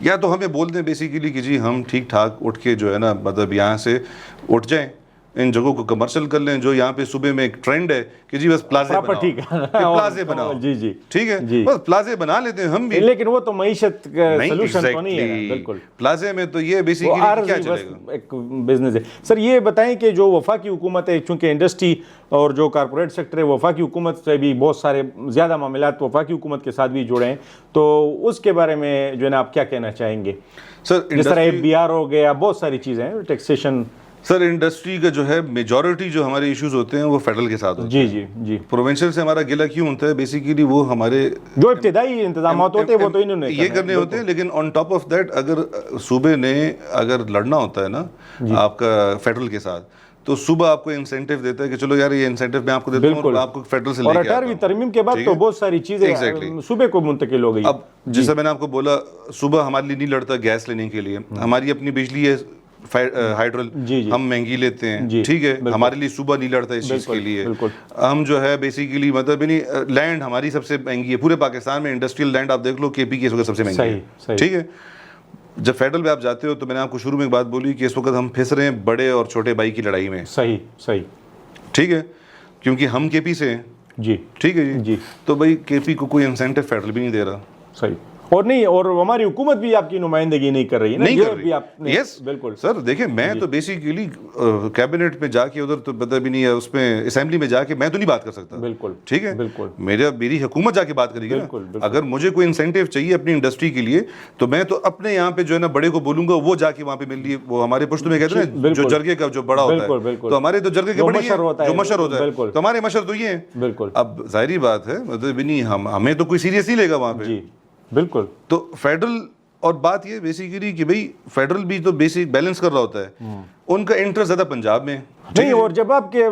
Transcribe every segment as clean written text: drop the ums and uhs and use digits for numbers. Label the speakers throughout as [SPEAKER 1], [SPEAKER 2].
[SPEAKER 1] یا تو ہمیں بول دیں بیسیکلی کہ جی ہم ٹھیک ٹھاک اٹھ کے جو ہے نا مطلب یہاں سے اٹھ جائیں, ان جگہوں کو کمرشل کر لیں. جو یہاں پہ صوبے میں ایک ٹرینڈ ہے کہ جی بس پلازے بناؤ, پلازے بناؤ,
[SPEAKER 2] جی جی
[SPEAKER 1] ٹھیک ہے, بس پلازے بنا لیتے ہیں ہم بھی,
[SPEAKER 2] لیکن وہ تو معیشت کا سلوشن تو نہیں ہے. بالکل
[SPEAKER 1] پلازے میں تو یہ بیسیکلی کیا چلے گا,
[SPEAKER 2] ایک بزنس ہے. سر یہ بتائیں کہ جو وفاقی حکومت ہے, چونکہ انڈسٹری اور جو کارپوریٹ سیکٹر ہے, وفاقی حکومت سے بھی بہت سارے زیادہ معاملات وفاقی حکومت کے ساتھ بھی جڑے ہیں, تو اس کے بارے میں جو ہے نا آپ کیا کہنا چاہیں گے؟
[SPEAKER 1] سر
[SPEAKER 2] جس طرح FBR ہو گیا, بہت ساری چیزیں ہیں, ٹیکسیشن.
[SPEAKER 1] سر انڈسٹری کا جو ہے میجورٹی جو ہمارے ایشوز ہوتے ہیں وہ فیڈرل کے ساتھ ہوتے ہیں.
[SPEAKER 2] جی جی جی.
[SPEAKER 1] پروونشل سے ہمارا گلہ کیوں ہوتا ہے؟ بیسیکلی وہ ہمارے
[SPEAKER 2] جو ابتدائی انتظامات ہوتے ہیں وہ تو انہوں نے
[SPEAKER 1] یہ کرنے ہوتے ہیں, لیکن آن ٹاپ آف دیٹ اگر صوبے نے اگر لڑنا ہوتا ہے نا آپ کا فیڈرل کے ساتھ, تو صوبہ آپ کو انسینٹیو دیتا ہے کہ چلو یار یہ انسینٹیو میں آپ کو دیتا ہوں اور آپ کو فیڈرل سے لے کے آتا ہوں.
[SPEAKER 2] اور 18ویں ترمیم کے بعد تو بہت ساری چیزیں صوبے کو منتقل ہو گئی.
[SPEAKER 1] اب جیسا میں نے آپ کو بولا, صوبہ ہمارے لیے نہیں لڑتا گیس لینے کے لیے, ہماری اپنی بجلی ہے ہائیڈرل, ہم مہنگی لیتے ہیں, ٹھیک ہے, ہمارے لیے صوبہ نہیں لڑتا اس چیز کے لیے. ہم جو ہے بیسیکلی مطلب لینڈ ہماری سب سے مہنگی ہے پورے پاکستان میں. انڈسٹریل لینڈ آپ دیکھ لو KP کی اس وقت سب سے مہنگی ہے, ٹھیک ہے. جب فیڈرل پہ آپ جاتے ہو تو میں نے آپ کو شروع میں ایک بات بولی کہ اس وقت ہم پھنس رہے ہیں بڑے اور چھوٹے بھائی کی لڑائی میں.
[SPEAKER 2] صحیح,
[SPEAKER 1] ٹھیک ہے, کیونکہ ہم KP سے ہیں.
[SPEAKER 2] جی
[SPEAKER 1] ٹھیک ہے جی. تو بھائی KP کو کوئی انسینٹیو فیڈرل بھی نہیں دے رہا.
[SPEAKER 2] صحیح. اور نہیں, اور ہماری حکومت بھی آپ کی نمائندگی نہیں کر رہی ہے,
[SPEAKER 1] نہیں کر رہی.
[SPEAKER 2] یس بالکل
[SPEAKER 1] سر دیکھیں, میں تو بیسیکلی کیبنٹ میں جا کے ادھر تو پتہ بھی نہیں ہے, اس میں اسمبلی میں جا کے میں تو نہیں بات کر سکتا.
[SPEAKER 2] بالکل
[SPEAKER 1] ٹھیک ہے,
[SPEAKER 2] بالکل
[SPEAKER 1] میری حکومت جا کے بات کرے گی نا. اگر مجھے کوئی انسینٹیو چاہیے اپنی انڈسٹری کے لیے تو میں تو اپنے یہاں پہ جو ہے نا بڑے کو بولوں گا, وہ جا کے وہاں پہ مل لیے. وہ ہمارے پشت میں کہتے ہیں جو جرگے کا جو بڑا ہوتا ہے, تو ہمارے تو جرگے کے بڑے ہیں جو مشر ہوتا ہے, تو ہمارے مشر تو یہ ہیں.
[SPEAKER 2] بالکل.
[SPEAKER 1] اب ظاہری بات ہے مطلب نہیں, ہمیں تو کوئی سیریس نہیں لے گا وہاں پہ.
[SPEAKER 2] جی بالکل.
[SPEAKER 1] تو فیڈرل, اور بات یہ بیسیکلی کہ بھئی فیڈرل بھی تو بیسک بیلنس کر رہا ہوتا ہے, ان کا انٹرسٹ زیادہ پنجاب میں
[SPEAKER 2] نہیں. اور جب آپ کے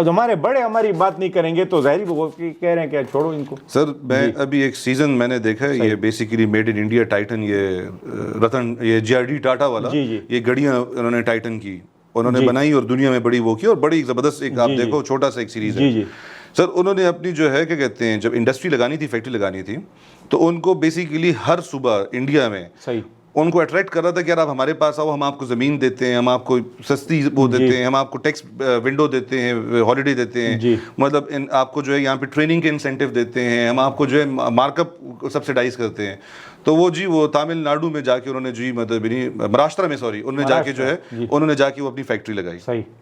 [SPEAKER 2] ہمارے بڑے ہماری بات نہیں کریں گے تو ظاہری وہ کہہ رہے ہیں کہ چھوڑو ان کو.
[SPEAKER 1] سر میں ابھی ایک سیزن میں نے دیکھا ہے, یہ basically made in India Titan, یہ رتن, یہ GRD ٹاٹا والا, یہ گڑیاں انہوں نے ٹائٹن کی انہوں نے بنائی اور دنیا میں بڑی وہ کی, اور بڑی زبردست ایک آپ دیکھو چھوٹا سا ایک سیریز ہے. سر انہوں نے اپنی جو ہے کیا کہتے ہیں, جب انڈسٹری لگانی تھی, فیکٹری لگانی تھی, تو ان کو بیسیکلی ہر صوبہ انڈیا میں ان کو اٹریکٹ کر رہا تھا کہ یار آپ ہمارے پاس آؤ, ہم آپ کو زمین دیتے ہیں, ہم آپ کو سستی وہ دیتے ہیں, ہم آپ کو ٹیکس ونڈو دیتے ہیں, ہالیڈے دیتے ہیں, مطلب آپ کو جو ہے یہاں پہ ٹریننگ کے انسینٹیو دیتے ہیں, ہم آپ کو جو ہے مارک اپ سبسیڈائز کرتے ہیں. تو وہ جی وہ تامل ناڈو میں جا کے انہوں نے جی مطلب مہاراشٹر میں انہوں نے جا کے جو ہے انہوں نے جا کے وہ اپنی فیکٹری لگائی.